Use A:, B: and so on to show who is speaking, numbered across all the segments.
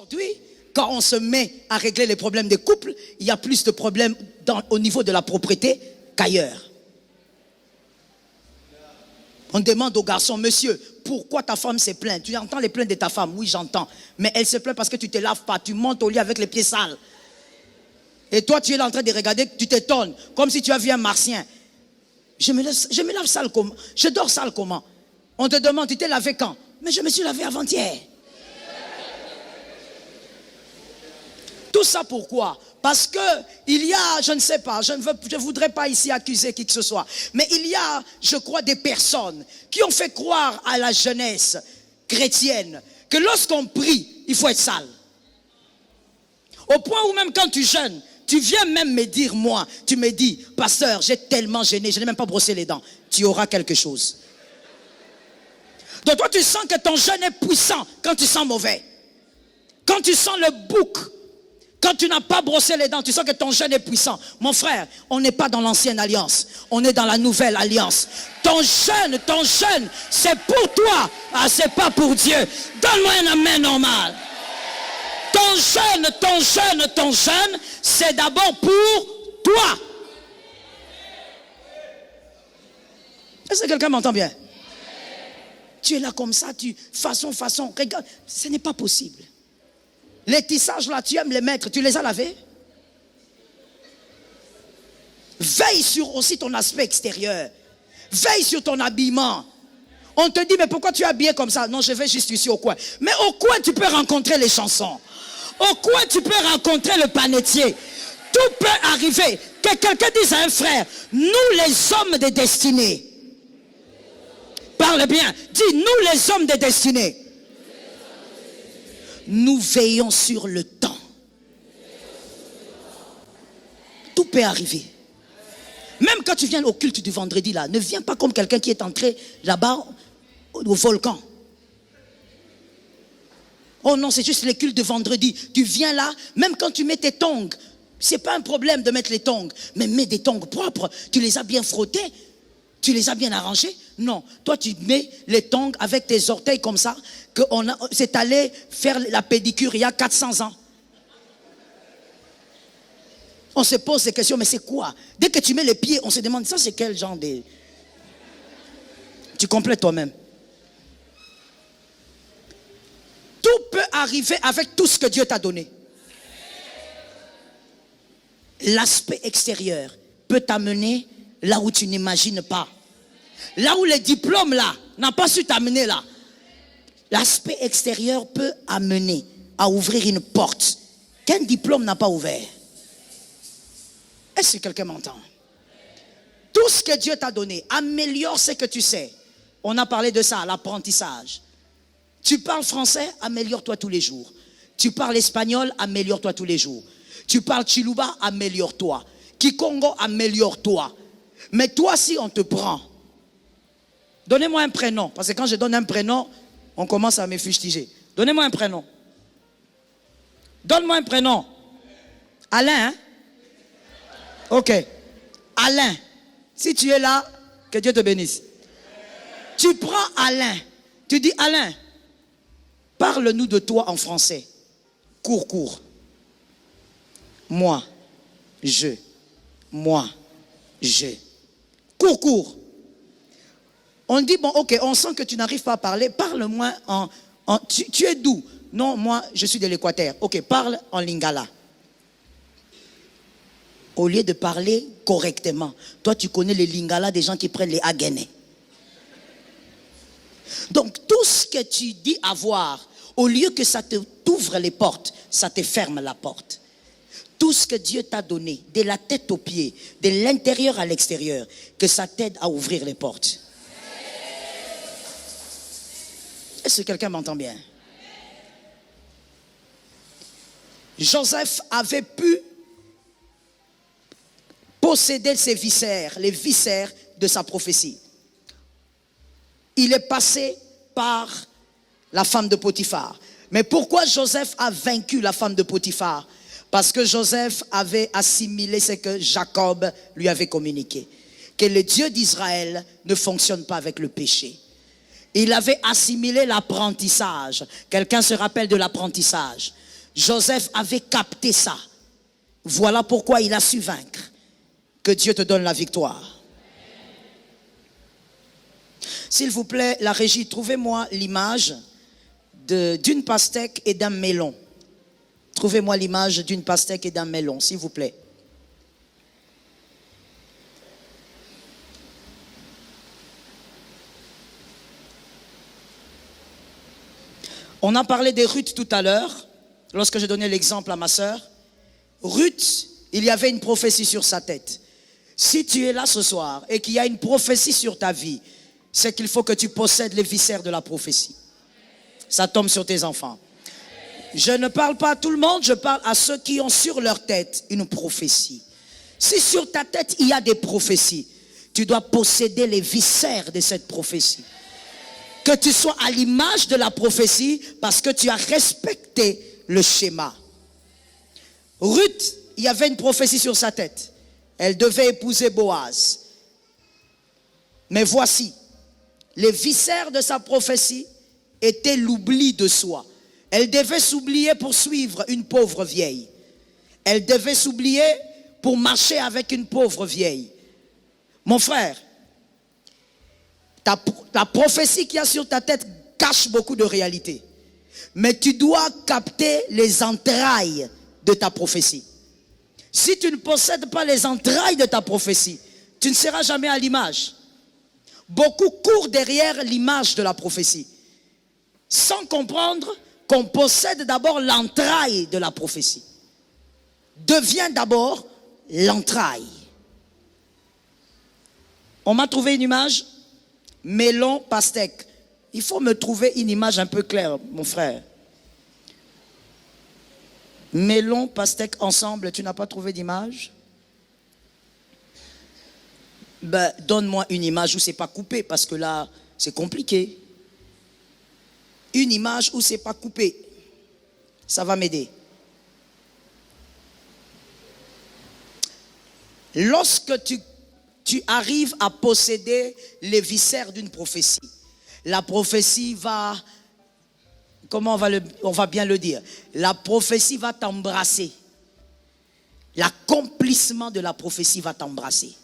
A: Aujourd'hui, quand on se met à régler les problèmes des couples, il y a plus de problèmes au niveau de la propriété qu'ailleurs. On demande au garçon, monsieur, pourquoi ta femme se plaint? Tu entends les plaintes de ta femme? Oui, j'entends. Mais elle se plaint parce que tu ne te laves pas. Tu montes au lit avec les pieds sales. Et toi, tu es là en train de regarder, tu t'étonnes. Comme si tu as vu un martien. Je me lave sale comment? Je dors sale comment? On te demande, tu t'es lavé quand? Mais je me suis lavé avant-hier. Tout ça pourquoi? Parce que il y a, je ne sais pas, je ne voudrais pas ici accuser qui que ce soit, mais il y a, je crois, des personnes qui ont fait croire à la jeunesse chrétienne que lorsqu'on prie, il faut être sale. Au point où même quand tu jeûnes, tu viens même me dire, moi, tu me dis, pasteur, j'ai tellement jeûné, je n'ai même pas brossé les dents. Tu auras quelque chose. Donc toi, tu sens que ton jeûne est puissant quand tu sens mauvais. Quand tu sens le bouc, quand tu n'as pas brossé les dents, tu sens que ton jeûne est puissant. Mon frère, on n'est pas dans l'ancienne alliance. On est dans la nouvelle alliance. Ton jeûne, c'est pour toi. Ah, c'est pas pour Dieu. Donne-moi un amen normal. Ton jeûne, c'est d'abord pour toi. Est-ce que quelqu'un m'entend bien? Tu es là comme ça, façon, regarde, ce n'est pas possible. Les tissages là, tu aimes les mettre, tu les as lavés? Veille sur aussi ton aspect extérieur. Veille sur ton habillement. On te dit, mais pourquoi tu es habillé comme ça? Non, je vais juste ici au coin. Mais au coin, tu peux rencontrer les chansons. Au coin, tu peux rencontrer le panetier. Tout peut arriver. Que quelqu'un dise à un frère, nous les hommes de destinée. Parle bien. Dis, nous les hommes de destinée. Nous veillons sur le temps. Tout peut arriver. Même quand tu viens au culte du vendredi là, ne viens pas comme quelqu'un qui est entré là-bas au volcan. Oh non, c'est juste les cultes de vendredi. Tu viens là, même quand tu mets tes tongs, c'est pas un problème de mettre les tongs, mais mets des tongs propres. Tu les as bien frottés, tu les as bien arrangés. Non, toi tu mets les tongs avec tes orteils comme ça, c'est allé faire la pédicure il y a 400 ans. On se pose des questions, mais c'est quoi? Dès que tu mets les pieds, on se demande, ça c'est quel genre de... Tu complètes toi-même. Tout peut arriver avec tout ce que Dieu t'a donné. L'aspect extérieur peut t'amener là où tu n'imagines pas. Là où les diplômes là n'ont pas su t'amener là. L'aspect extérieur peut amener à ouvrir une porte qu'un diplôme n'a pas ouvert. Est-ce que quelqu'un m'entend? Tout ce que Dieu t'a donné, améliore ce que tu sais. On a parlé de ça, l'apprentissage. Tu parles français, améliore-toi tous les jours. Tu parles espagnol, améliore-toi tous les jours. Tu parles Chiluba, améliore-toi. Kikongo, améliore-toi. Mais toi, si on te prend, donnez-moi un prénom. Parce que quand je donne un prénom, on commence à me fustiger. Donnez-moi un prénom. Donne-moi un prénom. Alain, hein? Ok. Alain. Si tu es là, que Dieu te bénisse. Tu prends Alain. Tu dis, Alain, parle-nous de toi en français. Court. Moi, je. Court. On dit, bon, ok, on sent que tu n'arrives pas à parler. Parle-moi tu es d'où? Non, moi, je suis de l'Équateur. Ok, parle en lingala. Au lieu de parler correctement, toi, tu connais les lingala des gens qui prennent les aguenais. Donc, tout ce que tu dis avoir, au lieu que ça t'ouvre les portes, ça te ferme la porte. Tout ce que Dieu t'a donné, de la tête aux pieds, de l'intérieur à l'extérieur, que ça t'aide à ouvrir les portes. Est-ce que quelqu'un m'entend bien? Joseph avait pu posséder ses viscères, les viscères de sa prophétie. Il est passé par la femme de Potiphar. Mais pourquoi Joseph a vaincu la femme de Potiphar? Parce que Joseph avait assimilé ce que Jacob lui avait communiqué. Que le Dieu d'Israël ne fonctionne pas avec le péché. Il avait assimilé l'apprentissage. Quelqu'un se rappelle de l'apprentissage? Joseph avait capté ça. Voilà pourquoi il a su vaincre. Que Dieu te donne la victoire. S'il vous plaît, la régie, trouvez-moi l'image d'une pastèque et d'un melon. Trouvez-moi l'image d'une pastèque et d'un melon, s'il vous plaît. On a parlé de Ruth tout à l'heure, lorsque je donnais l'exemple à ma sœur. Ruth, il y avait une prophétie sur sa tête. Si tu es là ce soir et qu'il y a une prophétie sur ta vie, c'est qu'il faut que tu possèdes les viscères de la prophétie. Ça tombe sur tes enfants. Je ne parle pas à tout le monde, je parle à ceux qui ont sur leur tête une prophétie. Si sur ta tête il y a des prophéties, tu dois posséder les viscères de cette prophétie. Que tu sois à l'image de la prophétie parce que tu as respecté le schéma. Ruth, il y avait une prophétie sur sa tête. Elle devait épouser Boaz. Mais voici, les viscères de sa prophétie étaient l'oubli de soi. Elle devait s'oublier pour suivre une pauvre vieille. Elle devait s'oublier pour marcher avec une pauvre vieille. Mon frère, ta prophétie qu'il y a sur ta tête cache beaucoup de réalité. Mais tu dois capter les entrailles de ta prophétie. Si tu ne possèdes pas les entrailles de ta prophétie, tu ne seras jamais à l'image. Beaucoup courent derrière l'image de la prophétie, sans comprendre qu'on possède d'abord l'entraille de la prophétie. Deviens d'abord l'entraille. On m'a trouvé une image, melon, pastèque. Il faut me trouver une image un peu claire, mon frère. Melon, pastèque ensemble, tu n'as pas trouvé d'image? Ben, donne-moi une image où c'est pas coupé, parce que là, c'est compliqué. Une image où c'est pas coupé. Ça va m'aider. Lorsque tu arrives à posséder les viscères d'une prophétie, la prophétie va, comment on va bien le dire, la prophétie va t'embrasser. L'accomplissement de la prophétie va t'embrasser.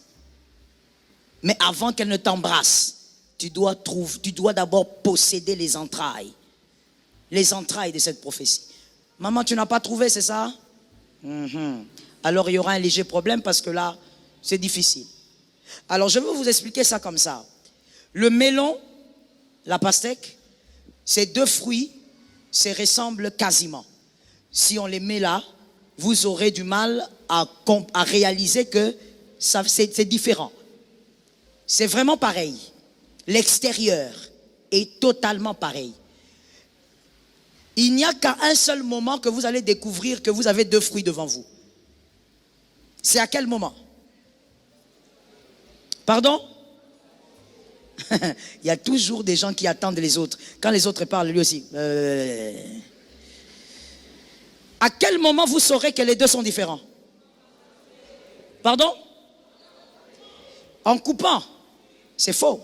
A: Mais avant qu'elle ne t'embrasse, tu dois d'abord posséder les entrailles de cette prophétie. Maman, tu n'as pas trouvé, c'est ça? Alors il y aura un léger problème parce que là, c'est difficile. Alors je vais vous expliquer ça comme ça. Le melon, la pastèque, ces deux fruits se ressemblent quasiment. Si on les met là, vous aurez du mal à réaliser que c'est différent. C'est vraiment pareil. L'extérieur est totalement pareil. Il n'y a qu'à un seul moment que vous allez découvrir que vous avez deux fruits devant vous. C'est à quel moment? Pardon? Il y a toujours des gens qui attendent les autres. Quand les autres parlent, lui aussi. À quel moment vous saurez que les deux sont différents? Pardon? En coupant. C'est faux.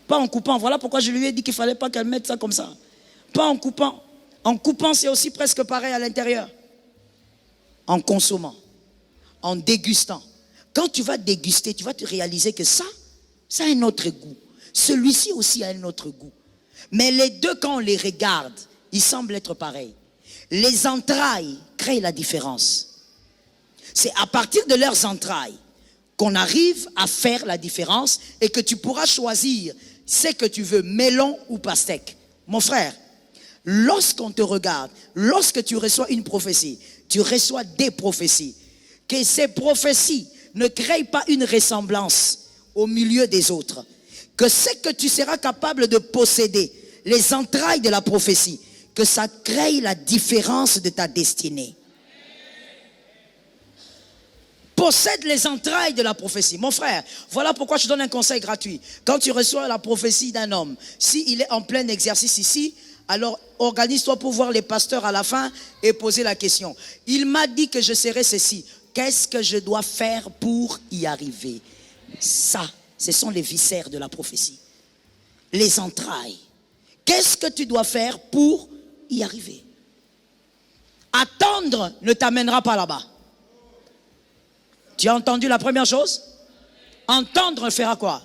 A: Pas en coupant. Voilà pourquoi je lui ai dit qu'il ne fallait pas qu'elle mette ça comme ça. Pas en coupant. En coupant, c'est aussi presque pareil à l'intérieur. En consommant. En dégustant. Quand tu vas déguster, tu vas te réaliser que ça a un autre goût. Celui-ci aussi a un autre goût. Mais les deux, quand on les regarde, ils semblent être pareils. Les entrailles créent la différence. C'est à partir de leurs entrailles qu'on arrive à faire la différence et que tu pourras choisir ce que tu veux, melon ou pastèque. Mon frère, lorsqu'on te regarde, lorsque tu reçois une prophétie, tu reçois des prophéties. Que ces prophéties ne créent pas une ressemblance au milieu des autres. Que ce que tu seras capable de posséder, les entrailles de la prophétie, que ça crée la différence de ta destinée. Possède les entrailles de la prophétie. Mon frère, voilà pourquoi je donne un conseil gratuit. Quand tu reçois la prophétie d'un homme, s'il est en plein exercice ici, alors organise-toi pour voir les pasteurs à la fin et poser la question. Il m'a dit que je serais ceci. Qu'est-ce que je dois faire pour y arriver? Ça, ce sont les viscères de la prophétie. Les entrailles. Qu'est-ce que tu dois faire pour y arriver? Attendre ne t'amènera pas là-bas. Tu as entendu la première chose? Entendre fera quoi?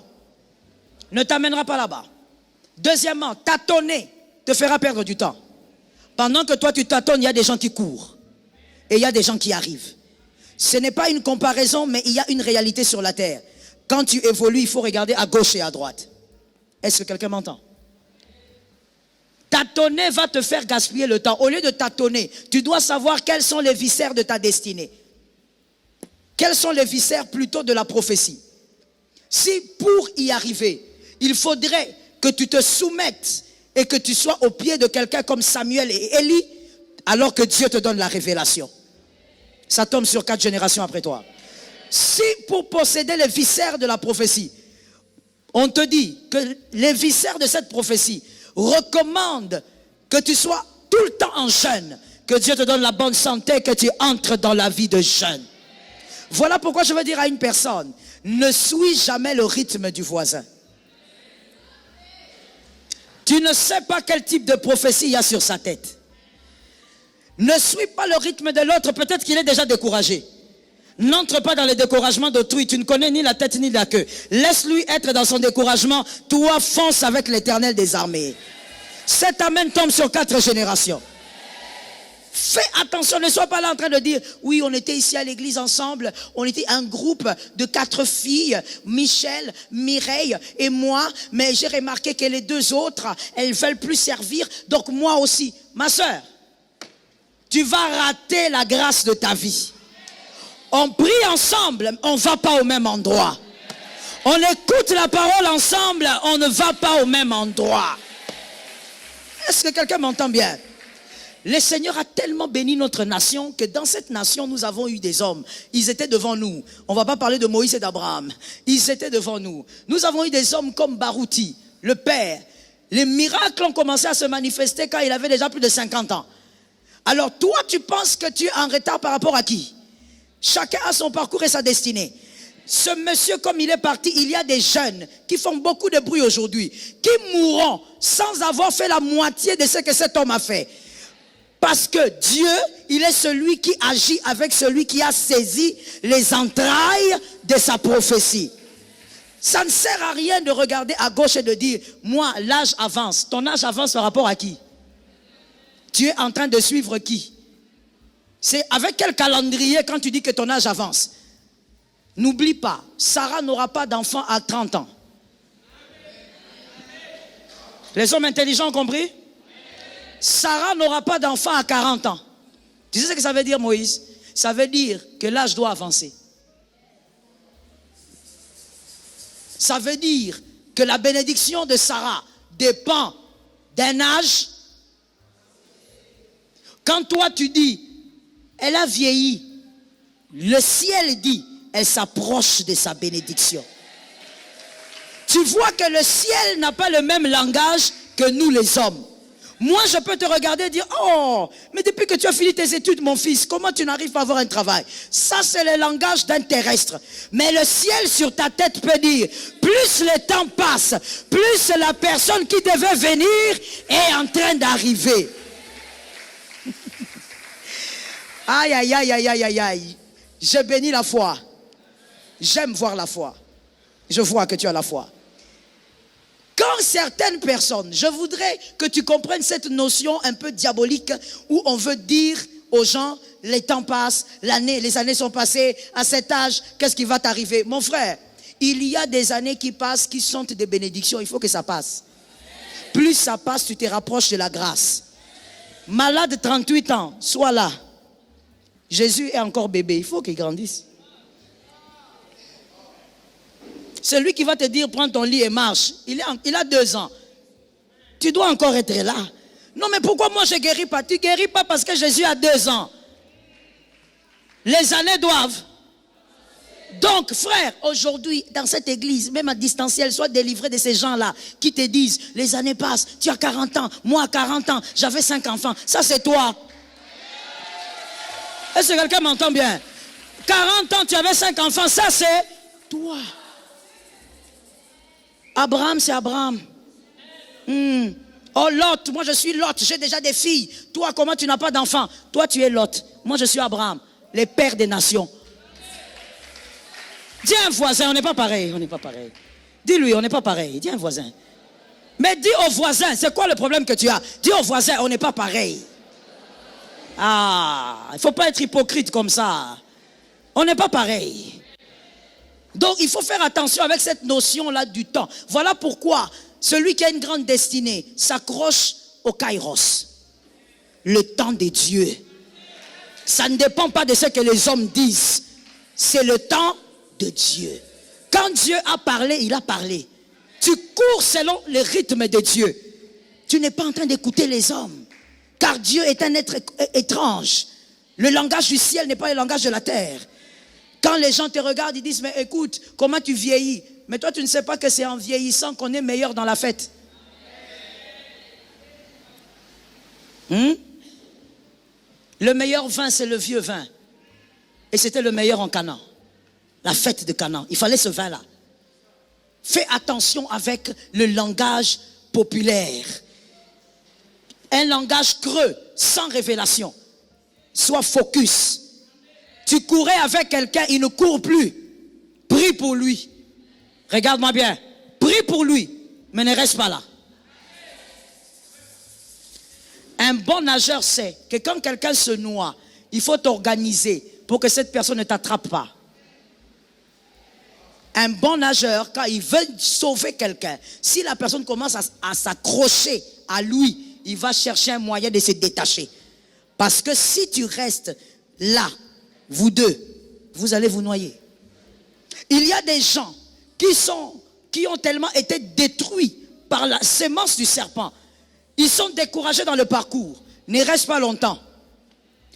A: Ne t'amènera pas là-bas. Deuxièmement, tâtonner te fera perdre du temps. Pendant que toi tu tâtonnes, il y a des gens qui courent. Et il y a des gens qui arrivent. Ce n'est pas une comparaison, mais il y a une réalité sur la terre. Quand tu évolues, il faut regarder à gauche et à droite. Est-ce que quelqu'un m'entend? Tâtonner va te faire gaspiller le temps. Au lieu de tâtonner, tu dois savoir quels sont les viscères de ta destinée. Quels sont les viscères plutôt de la prophétie? Si pour y arriver, il faudrait que tu te soumettes et que tu sois au pied de quelqu'un comme Samuel et Élie, alors que Dieu te donne la révélation. Ça tombe sur 4 générations après toi. Si pour posséder les viscères de la prophétie, on te dit que les viscères de cette prophétie recommandent que tu sois tout le temps en jeûne, que Dieu te donne la bonne santé, que tu entres dans la vie de jeûne. Voilà pourquoi je veux dire à une personne, ne suis jamais le rythme du voisin. Tu ne sais pas quel type de prophétie il y a sur sa tête. Ne suis pas le rythme de l'autre, peut-être qu'il est déjà découragé. N'entre pas dans le découragement d'autrui, tu ne connais ni la tête ni la queue. Laisse-lui être dans son découragement, toi fonce avec l'Éternel des armées. Cet amen tombe sur 4 générations. Fais attention, ne sois pas là en train de dire, oui, on était ici à l'église ensemble, on était un groupe de 4 filles, Michel, Mireille et moi, mais j'ai remarqué que les 2 autres, elles veulent plus servir, donc moi aussi. Ma soeur, tu vas rater la grâce de ta vie. On prie ensemble, on ne va pas au même endroit. On écoute la parole ensemble, on ne va pas au même endroit. Est-ce que quelqu'un m'entend bien? Le Seigneur a tellement béni notre nation que dans cette nation, nous avons eu des hommes. Ils étaient devant nous. On ne va pas parler de Moïse et d'Abraham. Ils étaient devant nous. Nous avons eu des hommes comme Barouti, le père. Les miracles ont commencé à se manifester quand il avait déjà plus de 50 ans. Alors toi, tu penses que tu es en retard par rapport à qui? Chacun a son parcours et sa destinée. Ce monsieur, comme il est parti, il y a des jeunes qui font beaucoup de bruit aujourd'hui, qui mourront sans avoir fait la moitié de ce que cet homme a fait. Parce que Dieu, il est celui qui agit avec celui qui a saisi les entrailles de sa prophétie. Ça ne sert à rien de regarder à gauche et de dire, moi, l'âge avance. Ton âge avance par rapport à qui? Tu es en train de suivre qui? C'est avec quel calendrier quand tu dis que ton âge avance? N'oublie pas, Sarah n'aura pas d'enfant à 30 ans. Les hommes intelligents ont compris? Sarah n'aura pas d'enfant à 40 ans. Tu sais ce que ça veut dire, Moïse? Ça veut dire que l'âge doit avancer. Ça veut dire que la bénédiction de Sarah dépend d'un âge. Quand toi tu dis, elle a vieilli, le ciel dit, elle s'approche de sa bénédiction. Tu vois que le ciel n'a pas le même langage que nous les hommes. Moi, je peux te regarder et dire, oh, mais depuis que tu as fini tes études, mon fils, comment tu n'arrives pas à avoir un travail? Ça, c'est le langage d'un terrestre. Mais le ciel sur ta tête peut dire, plus le temps passe, plus la personne qui devait venir est en train d'arriver. Aïe, aïe, aïe, aïe, aïe, aïe, aïe. Je bénis la foi. J'aime voir la foi. Je vois que tu as la foi. Quand certaines personnes, je voudrais que tu comprennes cette notion un peu diabolique où on veut dire aux gens, les temps passent, les années sont passées, à cet âge, qu'est-ce qui va t'arriver? Mon frère, il y a des années qui passent, qui sont des bénédictions, il faut que ça passe. Plus ça passe, tu te rapproches de la grâce. Malade 38 ans, sois là. Jésus est encore bébé, il faut qu'il grandisse. Celui qui va te dire, prends ton lit et marche, il a 2 ans. Tu dois encore être là. Non, mais pourquoi moi je ne guéris pas? Tu ne guéris pas parce que Jésus a 2 ans. Les années doivent. Donc, frère, aujourd'hui, dans cette église, même à distanciel, sois délivré de ces gens-là qui te disent, les années passent, tu as 40 ans, moi à 40 ans, j'avais 5 enfants. Ça, c'est toi. Est-ce que quelqu'un m'entend bien? 40 ans, tu avais 5 enfants, ça, c'est toi. Abraham, c'est Abraham. Oh Lot, moi je suis Lot, j'ai déjà des filles. Toi, comment tu n'as pas d'enfants? Toi, tu es Lot. Moi, je suis Abraham, les pères des nations. Dis à un voisin, on n'est pas pareil, on n'est pas pareil. Dis-lui, on n'est pas pareil. Dis à un voisin. Mais dis au voisin, c'est quoi le problème que tu as? Dis au voisin, on n'est pas pareil. Ah, il ne faut pas être hypocrite comme ça. On n'est pas pareil. Donc, il faut faire attention avec cette notion-là du temps. Voilà pourquoi celui qui a une grande destinée s'accroche au kairos. Le temps de Dieu. Ça ne dépend pas de ce que les hommes disent. C'est le temps de Dieu. Quand Dieu a parlé, il a parlé. Tu cours selon le rythme de Dieu. Tu n'es pas en train d'écouter les hommes. Car Dieu est un être étrange. Le langage du ciel n'est pas le langage de la terre. Quand les gens te regardent, ils disent, mais écoute, comment tu vieillis? Mais toi, tu ne sais pas que c'est en vieillissant qu'on est meilleur dans la fête. Le meilleur vin, c'est le vieux vin. Et c'était le meilleur en Canaan. La fête de Canaan. Il fallait ce vin-là. Fais attention avec le langage populaire. Un langage creux, sans révélation. Sois focus. Tu courais avec quelqu'un, il ne court plus. Prie pour lui. Regarde-moi bien. Prie pour lui, mais ne reste pas là. Un bon nageur sait que quand quelqu'un se noie, il faut t'organiser pour que cette personne ne t'attrape pas. Un bon nageur, quand il veut sauver quelqu'un, si la personne commence à s'accrocher à lui, il va chercher un moyen de se détacher. Parce que si tu restes là, vous deux, vous allez vous noyer. Il y a des gens qui ont tellement été détruits par la sémence du serpent. Ils sont découragés dans le parcours. Ne reste pas longtemps.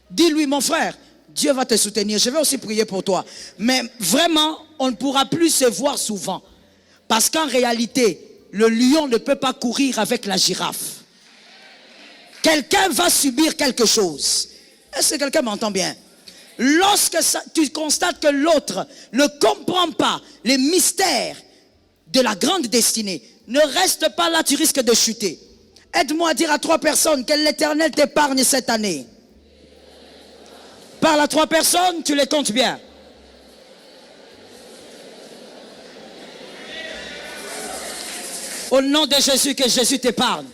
A: Dis-lui, mon frère, Dieu va te soutenir. Je vais aussi prier pour toi. Mais vraiment, on ne pourra plus se voir souvent. Parce qu'en réalité, le lion ne peut pas courir avec la girafe. Quelqu'un va subir quelque chose. Est-ce que quelqu'un m'entend bien? Lorsque tu constates que l'autre ne comprend pas les mystères de la grande destinée, ne reste pas là, tu risques de chuter. Aide-moi à dire à 3 personnes que l'Éternel t'épargne cette année. Parle à 3 personnes, tu les comptes bien. Au nom de Jésus, que Jésus t'épargne.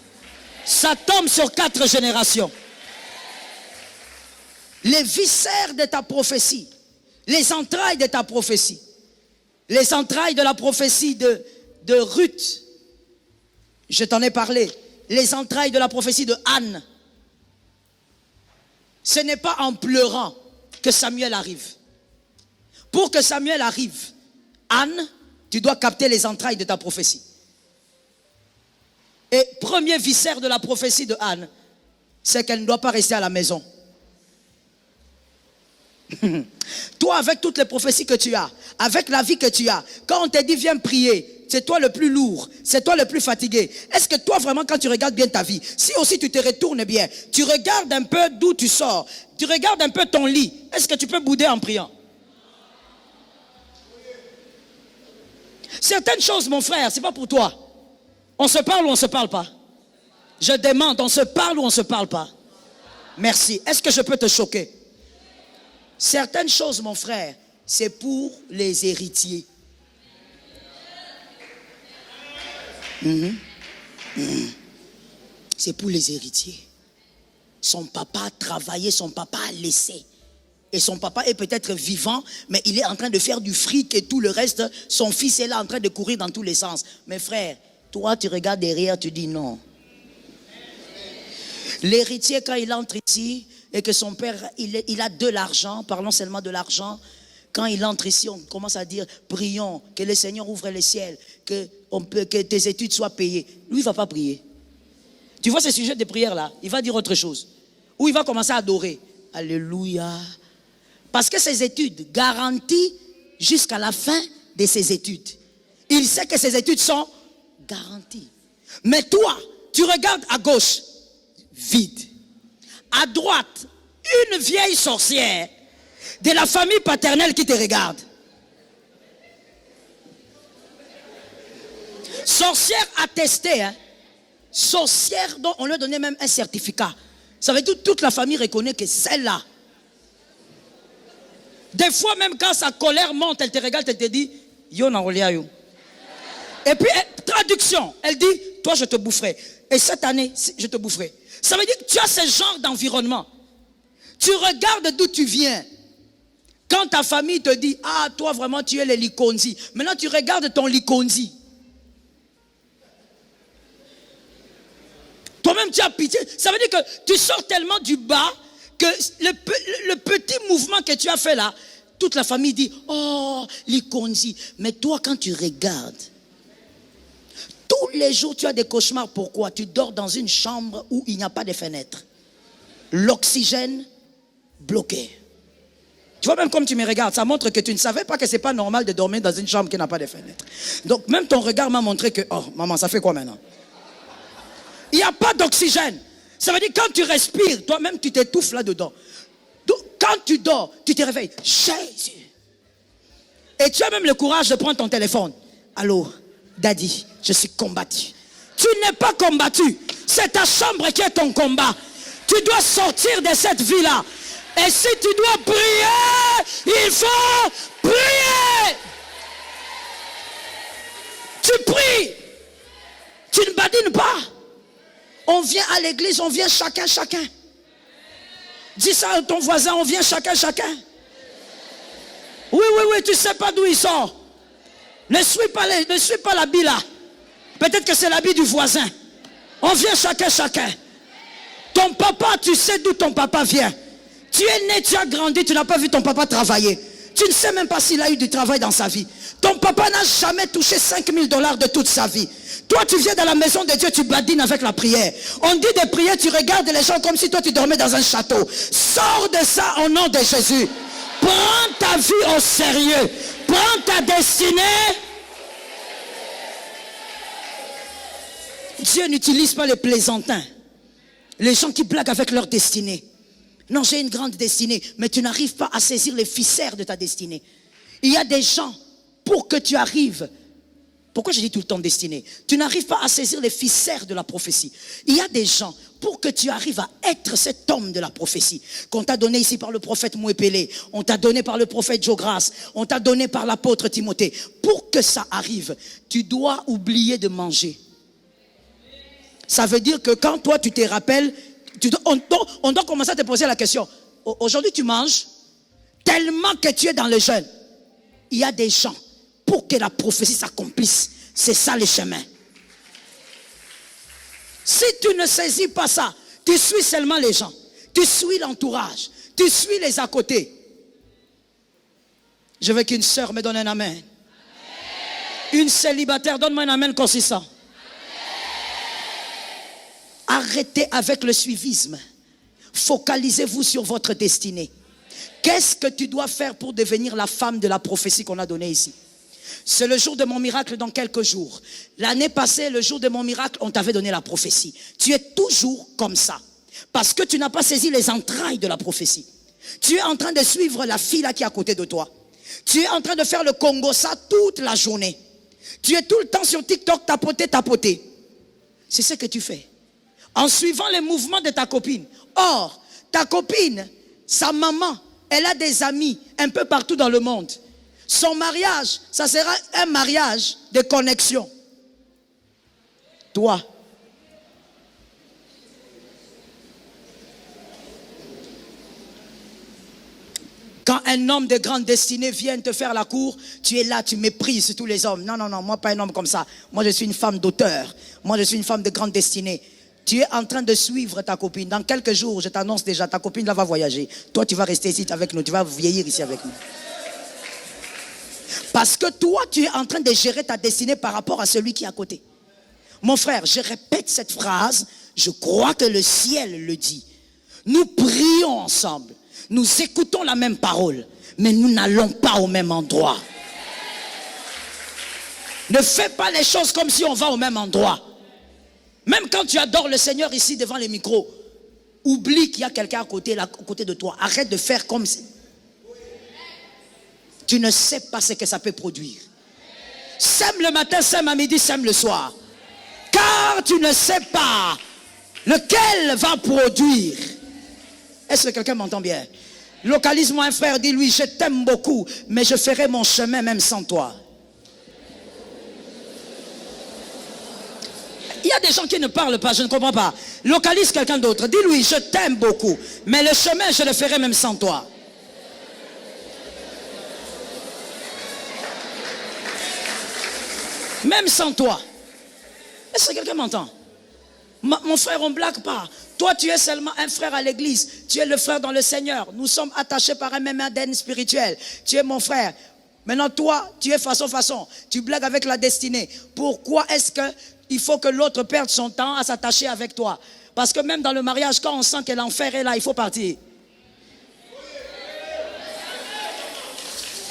A: Ça tombe sur 4 générations. Les viscères de ta prophétie, les entrailles de ta prophétie, les entrailles de la prophétie de Ruth, je t'en ai parlé, les entrailles de la prophétie de Anne. Ce n'est pas en pleurant que Samuel arrive. Pour que Samuel arrive, Anne, tu dois capter les entrailles de ta prophétie. Et premier viscère de la prophétie de Anne, c'est qu'elle ne doit pas rester à la maison. Toi, avec toutes les prophéties que tu as, avec la vie que tu as, quand on te dit viens prier, c'est toi le plus lourd, c'est toi le plus fatigué. Est-ce que toi vraiment, quand tu regardes bien ta vie, si aussi tu te retournes bien, tu regardes un peu d'où tu sors, tu regardes un peu ton lit, est-ce que tu peux bouder en priant? Certaines choses, mon frère, c'est pas pour toi. On se parle ou on ne se parle pas? Je demande, on se parle ou on ne se parle pas? Merci. Est-ce que je peux te choquer? Certaines choses, mon frère, c'est pour les héritiers. C'est pour les héritiers. Son papa a travaillé, son papa a laissé. Et son papa est peut-être vivant, mais il est en train de faire du fric et tout le reste. Son fils est là en train de courir dans tous les sens. Mais frère, toi tu regardes derrière, tu dis non. L'héritier, quand il entre ici, et que son père, il a de l'argent, parlons seulement de l'argent. Quand il entre ici, on commence à dire, prions, que le Seigneur ouvre les ciels, que tes études soient payées. Lui, il ne va pas prier. Tu vois ce sujet de prière-là, il va dire autre chose. Ou il va commencer à adorer. Alléluia. Parce que ses études garantissent jusqu'à la fin de ses études. Il sait que ses études sont garanties. Mais toi, tu regardes à gauche, vide. À droite, une vieille sorcière de la famille paternelle qui te regarde. Sorcière attestée, hein? sorcière dont on lui a donné même un certificat. Ça veut dire que toute la famille reconnaît que celle-là. Des fois, même quand sa colère monte, elle te regarde, elle te dit, yo na olia yo. Et puis, traduction, elle dit, toi je te boufferai. Et cette année, je te boufferai. Ça veut dire que tu as ce genre d'environnement. Tu regardes d'où tu viens. Quand ta famille te dit, ah, toi vraiment tu es le Likonzi. Maintenant tu regardes ton Likonzi. Toi-même tu as pitié. Ça veut dire que tu sors tellement du bas que le petit mouvement que tu as fait là, toute la famille dit, oh, Likonzi. Mais toi quand tu regardes, tous les jours tu as des cauchemars. Pourquoi? Tu dors dans une chambre où il n'y a pas de fenêtre. L'oxygène bloqué. Tu vois, même comme tu me regardes, ça montre que tu ne savais pas que c'est pas normal de dormir dans une chambre qui n'a pas de fenêtre. Donc même ton regard m'a montré que, oh maman, ça fait quoi maintenant? Il n'y a pas d'oxygène. Ça veut dire quand tu respires, toi-même tu t'étouffes là-dedans. Donc quand tu dors, tu te réveilles. Jésus. Et tu as même le courage de prendre ton téléphone. Allô, daddy, je suis combattu. Tu n'es pas combattu. C'est ta chambre qui est ton combat. Tu dois sortir de cette vie-là. Et si tu dois prier, il faut prier. Tu pries. Tu ne badines pas. On vient à l'église, on vient chacun. Dis ça à ton voisin, on vient chacun. Oui, tu ne sais pas d'où il sort. Ne suis pas l'habit là. Peut-être que c'est l'habit du voisin. On vient chacun. Ton papa, tu sais d'où ton papa vient. Tu es né, tu as grandi, tu n'as pas vu ton papa travailler. Tu ne sais même pas s'il a eu du travail dans sa vie. Ton papa n'a jamais touché 5 000 $ de toute sa vie. Toi, tu viens dans la maison de Dieu, tu badines avec la prière. On dit de prier, tu regardes les gens comme si toi tu dormais dans un château. Sors de ça au nom de Jésus. Prends ta vie au sérieux. Prends ta destinée. Dieu n'utilise pas les plaisantins. Les gens qui blaguent avec leur destinée. Non, j'ai une grande destinée, mais tu n'arrives pas à saisir les ficelles de ta destinée. Il y a des gens, pour que tu arrives, pourquoi je dis tout le temps destinée? Tu n'arrives pas à saisir les ficelles de la prophétie. Il y a des gens, pour que tu arrives à être cet homme de la prophétie, qu'on t'a donné ici par le prophète Mouépélé, on t'a donné par le prophète Jogras, on t'a donné par l'apôtre Timothée. Pour que ça arrive, tu dois oublier de manger. Ça veut dire que quand toi tu te rappelles, on doit commencer à te poser la question. Aujourd'hui tu manges tellement que tu es dans le jeûne. Il y a des gens, pour que la prophétie s'accomplisse, c'est ça le chemin. Si tu ne saisis pas ça, tu suis seulement les gens, tu suis l'entourage, tu suis les à côté. Je veux qu'une sœur me donne un amen. Amen. Une célibataire, donne-moi un amen consistant. Arrêtez avec le suivisme. Focalisez-vous sur votre destinée. Qu'est-ce que tu dois faire pour devenir la femme de la prophétie qu'on a donnée ici? C'est le jour de mon miracle dans quelques jours. L'année passée, le jour de mon miracle, on t'avait donné la prophétie. Tu es toujours comme ça. Parce que tu n'as pas saisi les entrailles de la prophétie. Tu es en train de suivre la fille là qui est à côté de toi. Tu es en train de faire le Congo ça toute la journée. Tu es tout le temps sur TikTok, tapoter. C'est ce que tu fais. En suivant les mouvements de ta copine. Or, ta copine, sa maman, elle a des amis un peu partout dans le monde. Son mariage, ça sera un mariage de connexion. Toi, quand un homme de grande destinée vient te faire la cour, tu es là, tu méprises tous les hommes. Non, moi pas un homme comme ça. Moi je suis une femme d'auteur. Moi je suis une femme de grande destinée. Tu es en train de suivre ta copine. Dans quelques jours, je t'annonce déjà, ta copine là va voyager. Toi, tu vas rester ici avec nous. Tu vas vieillir ici avec nous. Parce que toi, tu es en train de gérer ta destinée par rapport à celui qui est à côté. Mon frère, je répète cette phrase. Je crois que le ciel le dit. Nous prions ensemble. Nous écoutons la même parole. Mais nous n'allons pas au même endroit. Ne fais pas les choses comme si on va au même endroit. Même quand tu adores le Seigneur ici devant les micros, oublie qu'il y a quelqu'un à côté de toi. Arrête de faire comme si. Tu ne sais pas ce que ça peut produire. Sème le matin, sème à midi, sème le soir. Car car tu ne sais pas lequel va produire. Est-ce que quelqu'un m'entend bien? Localise-moi un frère, dis-lui, je t'aime beaucoup, mais je ferai mon chemin même sans toi. Il y a des gens qui ne parlent pas, je ne comprends pas. Localise quelqu'un d'autre, dis-lui, je t'aime beaucoup, mais le chemin, je le ferai même sans toi. Même sans toi. Est-ce que quelqu'un m'entend? Mon frère, on ne blague pas. Toi, tu es seulement un frère à l'église. Tu es le frère dans le Seigneur. Nous sommes attachés par un même ADN spirituel. Tu es mon frère. Maintenant, toi, tu es façon. Tu blagues avec la destinée. Pourquoi est-ce qu'il faut que l'autre perde son temps à s'attacher avec toi? Parce que même dans le mariage, quand on sent que l'enfer est là, il faut partir.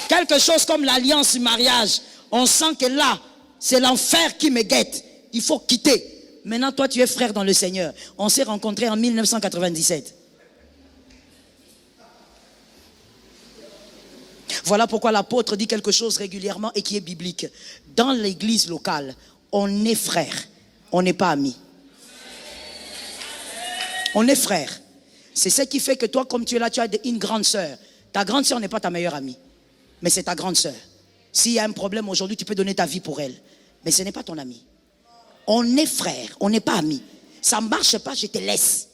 A: Quelque chose comme l'alliance du mariage, on sent que là, c'est l'enfer qui me guette. Il faut quitter. Maintenant, toi, tu es frère dans le Seigneur. On s'est rencontrés en 1997. Voilà pourquoi l'apôtre dit quelque chose régulièrement et qui est biblique. Dans l'église locale, on est frère. On n'est pas amis. On est frère. C'est ce qui fait que toi, comme tu es là, tu as une grande sœur. Ta grande sœur n'est pas ta meilleure amie. Mais c'est ta grande sœur. S'il y a un problème aujourd'hui, tu peux donner ta vie pour elle. Mais ce n'est pas ton ami. On est frères, on n'est pas amis. Ça ne marche pas, je te laisse.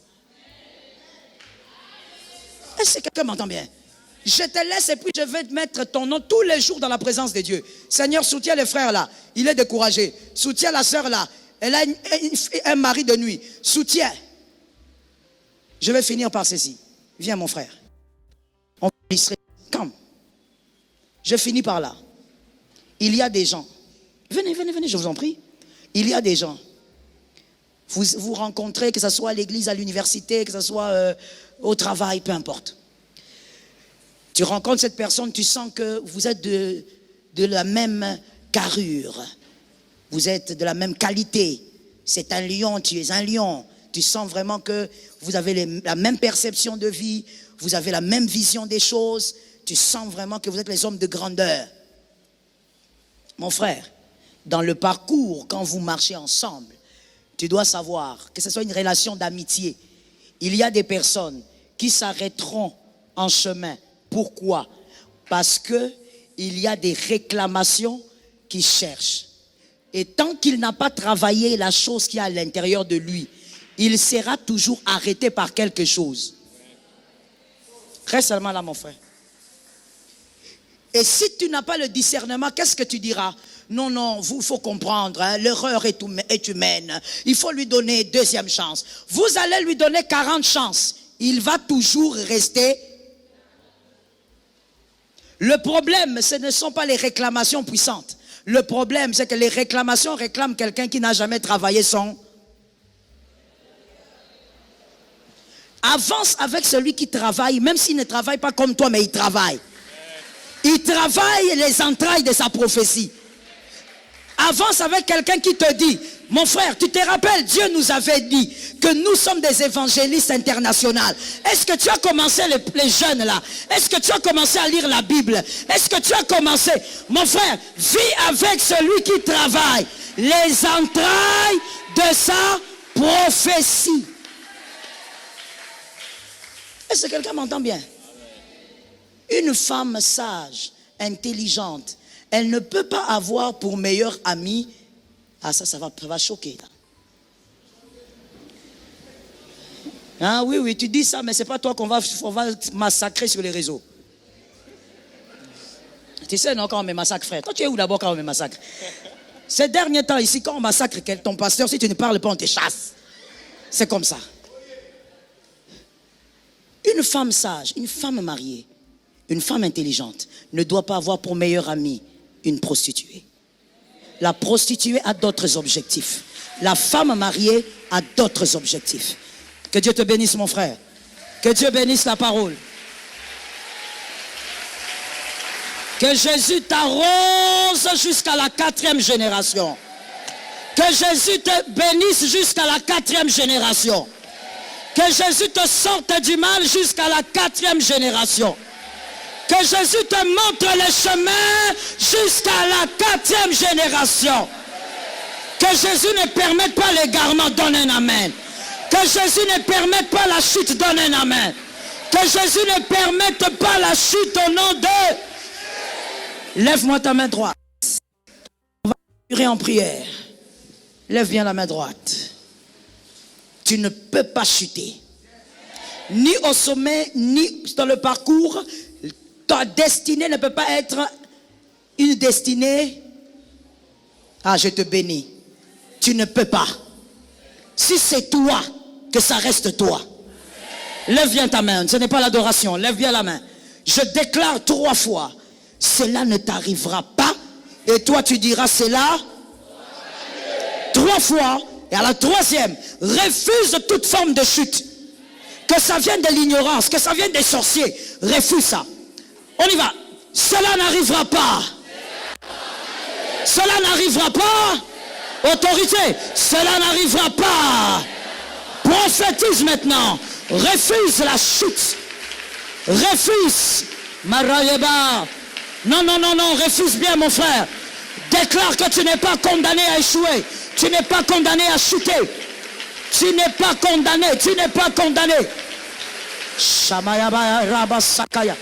A: Est-ce que quelqu'un m'entend bien? Je te laisse et puis je vais te mettre ton nom tous les jours dans la présence de Dieu. Seigneur, soutiens le frère là, il est découragé. Soutiens la sœur là, elle a un mari de nuit. Soutiens. Je vais finir par ceci. Viens mon frère. On va illustrer. Comme. Je finis par là. Il y a des gens. Venez, je vous en prie. Il y a des gens, vous rencontrez, que ce soit à l'église, à l'université, que ce soit au travail, peu importe. Tu rencontres cette personne, tu sens que vous êtes de la même carrure, vous êtes de la même qualité. C'est un lion, tu es un lion. Tu sens vraiment que vous avez la même perception de vie, vous avez la même vision des choses. Tu sens vraiment que vous êtes les hommes de grandeur. Mon frère, dans le parcours, quand vous marchez ensemble, tu dois savoir que ce soit une relation d'amitié. Il y a des personnes qui s'arrêteront en chemin. Pourquoi? Parce qu'il y a des réclamations qui cherchent. Et tant qu'il n'a pas travaillé la chose qui est à l'intérieur de lui, il sera toujours arrêté par quelque chose. Reste seulement là, mon frère. Et si tu n'as pas le discernement, qu'est-ce que tu diras? Non, il faut comprendre, hein, l'erreur est humaine. Il faut lui donner une deuxième chance. Vous allez lui donner 40 chances. Il va toujours rester. Le problème, ce ne sont pas les réclamations puissantes. Le problème, c'est que les réclamations réclament quelqu'un qui n'a jamais travaillé son. Avance avec celui qui travaille, même s'il ne travaille pas comme toi, mais il travaille. Il travaille les entrailles de sa prophétie. Avance avec quelqu'un qui te dit, mon frère, tu te rappelles, Dieu nous avait dit que nous sommes des évangélistes internationaux. Est-ce que tu as commencé les jeunes là? Est-ce que tu as commencé à lire la Bible? Est-ce que tu as commencé? Mon frère, vis avec celui qui travaille les entrailles de sa prophétie. Est-ce que quelqu'un m'entend bien? Une femme sage, intelligente, elle ne peut pas avoir pour meilleur ami. Ah, ça va choquer là. Ah oui, tu dis ça, mais c'est pas toi qu'on va massacrer sur les réseaux. Tu sais, non, quand on me massacre, frère. Toi, tu es où d'abord quand on me massacre? Ces derniers temps ici, quand on massacre ton pasteur, si tu ne parles pas, on te chasse. C'est comme ça. Une femme sage, une femme mariée, une femme intelligente ne doit pas avoir pour meilleure amie une prostituée. La prostituée a d'autres objectifs. La femme mariée a d'autres objectifs. Que Dieu te bénisse, mon frère. Que Dieu bénisse la parole. Que Jésus t'arrose jusqu'à la 4e génération. Que Jésus te bénisse jusqu'à la 4e génération. Que Jésus te sorte du mal jusqu'à la 4e génération. Que Jésus te montre le chemin jusqu'à la 4e génération. Que Jésus ne permette pas l'égarement, donne un amen. Que Jésus ne permette pas la chute, donne un amen. Que Jésus ne permette pas la chute au nom de... Lève-moi ta main droite. On va prier en prière. Lève bien la main droite. Tu ne peux pas chuter. Ni au sommet, ni dans le parcours. Ta destinée ne peut pas être une destinée. Ah, je te bénis. Tu ne peux pas. Si c'est toi, que ça reste toi. Lève bien ta main. Ce n'est pas l'adoration. Lève bien la main. Je déclare 3 fois. Cela ne t'arrivera pas. Et toi, tu diras cela 3 fois. Et à la 3e, refuse toute forme de chute. Que ça vienne de l'ignorance, que ça vienne des sorciers. Refuse ça. On y va. Cela n'arrivera pas. Cela n'arrivera pas. Autorité, cela n'arrivera pas. Prophétise maintenant. Refuse la chute. Refuse. Marayeba. Non, non, non, non. Refuse bien, mon frère. Déclare que tu n'es pas condamné à échouer. Tu n'es pas condamné à chuter. Tu n'es pas condamné. Tu n'es pas condamné. Shamayaba Rabasakaya.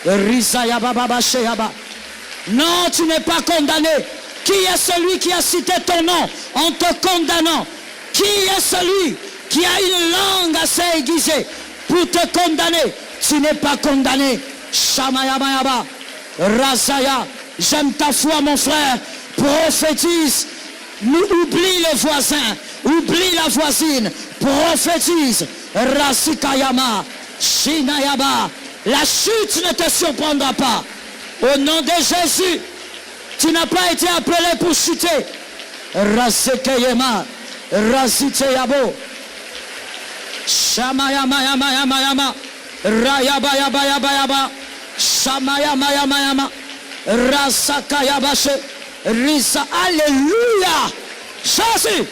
A: Rizayaba Baba Sheyaba. Non, tu n'es pas condamné. Qui est celui qui a cité ton nom en te condamnant? Qui est celui qui a une langue assez aiguisée pour te condamner? Tu n'es pas condamné. Shamayabayaba. Razaya. J'aime ta foi, mon frère. Prophétise. Oublie les voisins. Oublie la voisine. Prophétise. Rasikayama. Shinayaba. La chute ne te surprendra pas. Au nom de Jésus, tu n'as pas été appelé pour chuter. Rasikayama. Rasiteyabo. Shamayamayama. Rayabayabayaba. Shamayamayama. Rasakayabashe. Risa. Alléluia. Jésus.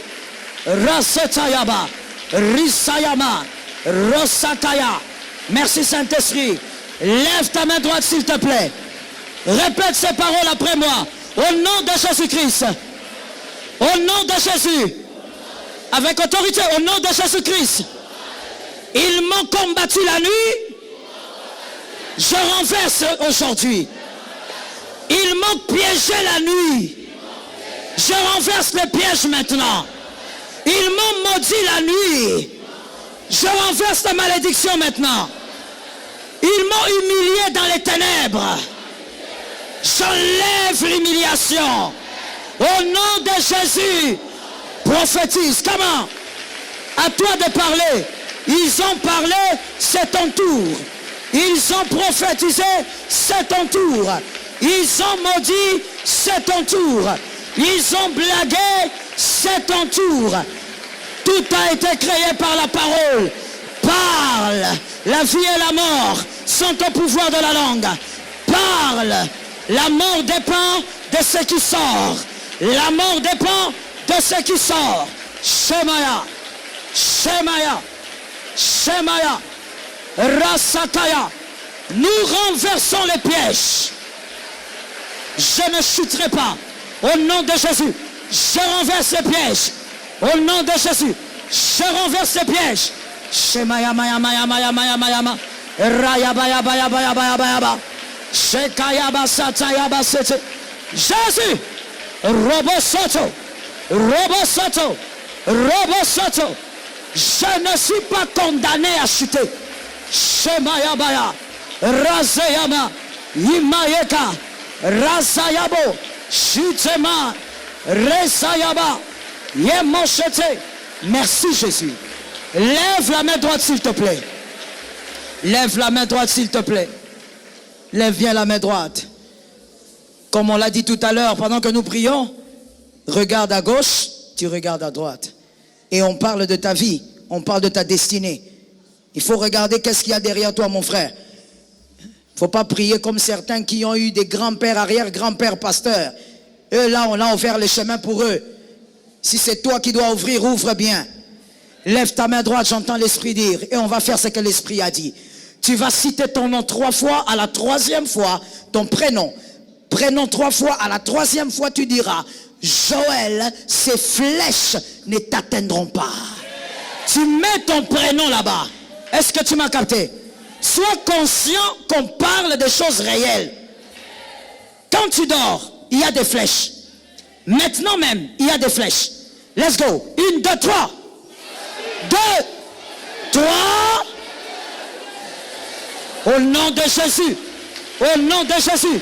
A: Rasetayaba. Risayama. Rosakaya. Merci Saint-Esprit. Lève ta main droite s'il te plaît. Répète ces paroles après moi. Au nom de Jésus-Christ. Au nom de Jésus. Avec autorité, au nom de Jésus-Christ. Ils m'ont combattu la nuit. Je renverse aujourd'hui. Ils m'ont piégé la nuit. Je renverse les pièges maintenant. Ils m'ont maudit la nuit. Je renverse la malédiction maintenant. Ils m'ont humilié dans les ténèbres. J'enlève l'humiliation. Au nom de Jésus. Prophétise. Comment? À toi de parler. Ils ont parlé, c'est ton tour. Ils ont prophétisé, c'est ton tour. Ils ont maudit, c'est ton tour. Ils ont blagué, c'est ton tour. Tout a été créé par la parole. Parle. La vie et la mort sont au pouvoir de la langue. Parle. La mort dépend de ce qui sort. La mort dépend de ce qui sort. Shemaya. Shemaya. Shemaya. Rasakaya. Nous renversons les pièges. Je ne chuterai pas. Au nom de Jésus. Je renverse les pièges. Au nom de Jésus. Je renverse les pièges. Shemaya maya maya maya maya maya maya. Raya baya baya baya baya baya baya. Shekaya basataya basete. Jésus. Robosoto. Robosoto. Robosoto. Je ne suis pas condamné à chuter. Shemaya baya. Razayama. Imayeka. Razayabo. Chutema. Resayaba. Yemoshete. Merci Jésus. Lève la main droite s'il te plaît. Lève la main droite s'il te plaît. Lève bien la main droite. Comme on l'a dit tout à l'heure pendant que nous prions, regarde à gauche, tu regardes à droite. Et on parle de ta vie, on parle de ta destinée. Il faut regarder qu'est-ce qu'il y a derrière toi, mon frère. Il ne faut pas prier comme certains qui ont eu des grands-pères, arrière-grands-pères pasteurs. Eux là, on a ouvert les chemins pour eux. Si c'est toi qui dois ouvrir, ouvre bien. Lève ta main droite, j'entends l'Esprit dire. Et on va faire ce que l'Esprit a dit. Tu vas citer ton nom 3 fois, à la 3e fois, ton prénom. Prénom 3 fois, à la 3e fois, tu diras, Joël, ces flèches ne t'atteindront pas. Tu mets ton prénom là-bas. Est-ce que tu m'as capté? Sois conscient qu'on parle des choses réelles. Quand tu dors, il y a des flèches. Maintenant même, il y a des flèches. Let's go. 1, 2, 3. 2, 3. Au nom de Jésus. Au nom de Jésus.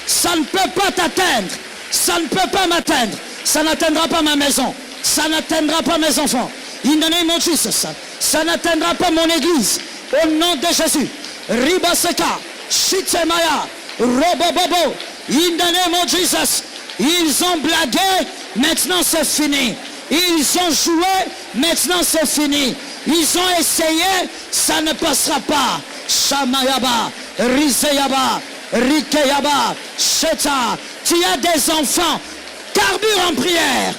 A: Ça ne peut pas t'atteindre. Ça ne peut pas m'atteindre. Ça n'atteindra pas ma maison. Ça n'atteindra pas mes enfants. In the name of Jesus. Ça n'atteindra pas mon église. Au nom de Jésus. Ribaseka. Shitemaya. Robobobo. In the name of Jesus. Ils ont blagué. Maintenant c'est fini. Ils ont joué. Maintenant c'est fini. Ils ont essayé. Ça ne passera pas. Shamayaba. Rizeyaba. Rikeyaba. Sheta. Tu as des enfants. Carbure en prière.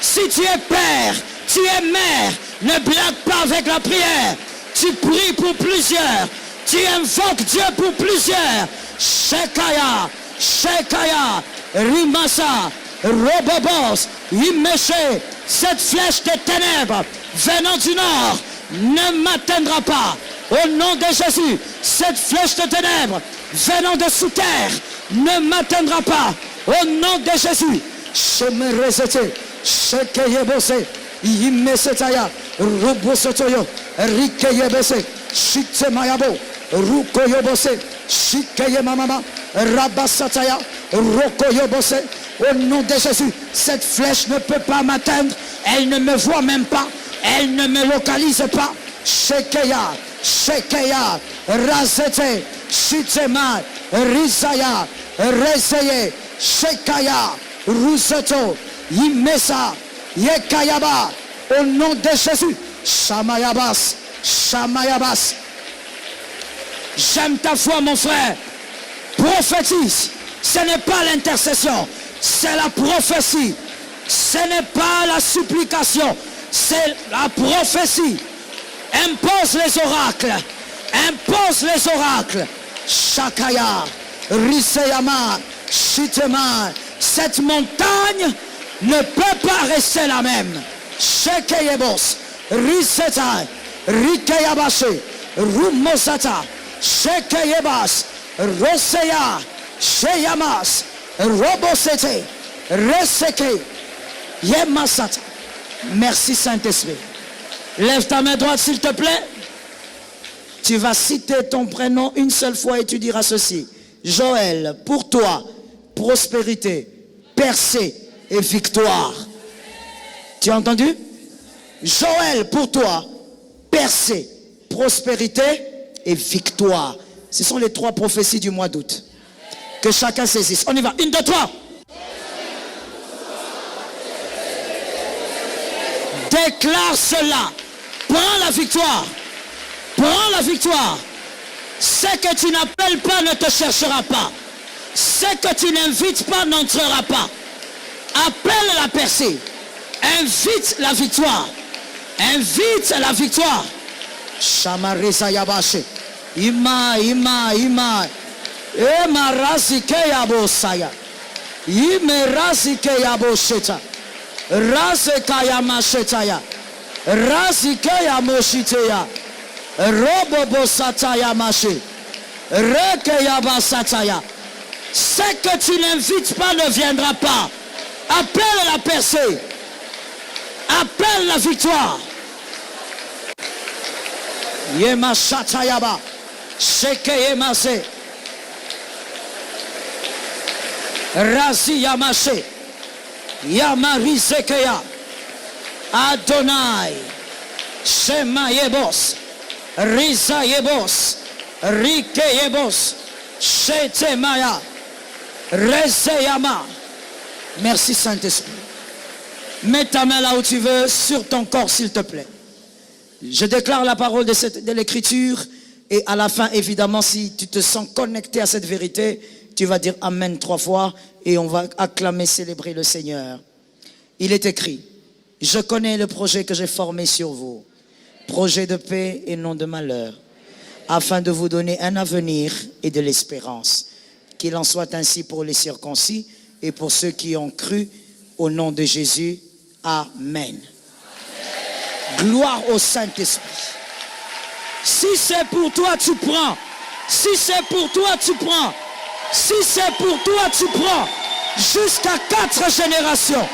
A: Si tu es père, tu es mère, ne blague pas avec la prière. Tu pries pour plusieurs. Tu invoques Dieu pour plusieurs. Shekaya, Shekaya, Rimasa, Robobos, Imeshe. Cette flèche des ténèbres venant du nord ne m'atteindra pas. Au nom de Jésus, cette flèche de ténèbres venant de sous terre ne m'atteindra pas. Au nom de Jésus, je me resete, Shekeyebose, Imesetaya, Robosotoyo, Rikeyebese, Shitsemayabo, Rukoyobose, Shikeyemamama, Rabasataya, Rokoyobose. Au nom de Jésus, cette flèche ne peut pas m'atteindre. Elle ne me voit même pas. Elle ne me localise pas. Shekeya, Shekeya, Razete, Shitema, Rizaya, Rezeye, Shekaya, Rusoto, Imesa, Yekayaba. Au nom de Jésus, Shamayabas, Shamayabas. J'aime ta foi, mon frère. Prophétise. Ce n'est pas l'intercession, c'est la prophétie. Ce n'est pas la supplication, c'est la prophétie. Impose les oracles. Impose les oracles. Shakaya, Riseyama, Shitema. Cette montagne ne peut pas rester la même. Shekeyebos, Riseta, Rikeyabashe, Rumosata, Shekeyebas, Roseya, Sheyamas, Robosete, Reseke, Yemasata. Merci Saint-Esprit. Lève ta main droite s'il te plaît. Tu vas citer ton prénom une seule fois et tu diras ceci. Joël, pour toi, prospérité, percée et victoire. Tu as entendu? Joël, pour toi, percée, prospérité et victoire. Ce sont les 3 prophéties du mois d'août. Que chacun saisisse. On y va. 1, 2, 3. Déclare cela. Prends la victoire. Prends la victoire. Ce que tu n'appelles pas ne te cherchera pas. Ce que tu n'invites pas n'entrera pas. Appelle la percée. Invite la victoire. Invite la victoire. Shamarisa Yabashi. Ima. Ema razike yabosaya. Ime razike yabosheta. Razika yamashetaya. Razike yamoshiteya. Robobosata yamashi. Reke yabasataya. Ce que tu n'invites pas ne viendra pas. Appelle la percée. Appelle la victoire. Yema shatayaba. Sheke yemase. Razi yamashe. Yamarizekeya. Adonai. Shema yebos. Riza yebos. Rike yebos. Shete maya. Rezeyama. Merci Saint-Esprit. Mets ta main là où tu veux, sur ton corps s'il te plaît. Je déclare la parole de l'écriture et à la fin évidemment si tu te sens connecté à cette vérité, tu vas dire Amen 3 fois et on va acclamer, célébrer le Seigneur. Il est écrit, je connais le projet que j'ai formé sur vous, projet de paix et non de malheur, afin de vous donner un avenir et de l'espérance. Qu'il en soit ainsi pour les circoncis et pour ceux qui ont cru Au nom de Jésus, amen. Gloire au Saint-Esprit. Si c'est pour toi, tu prends. Si c'est pour toi, tu prends. Si c'est pour toi, tu prends. Jusqu'à 4 générations.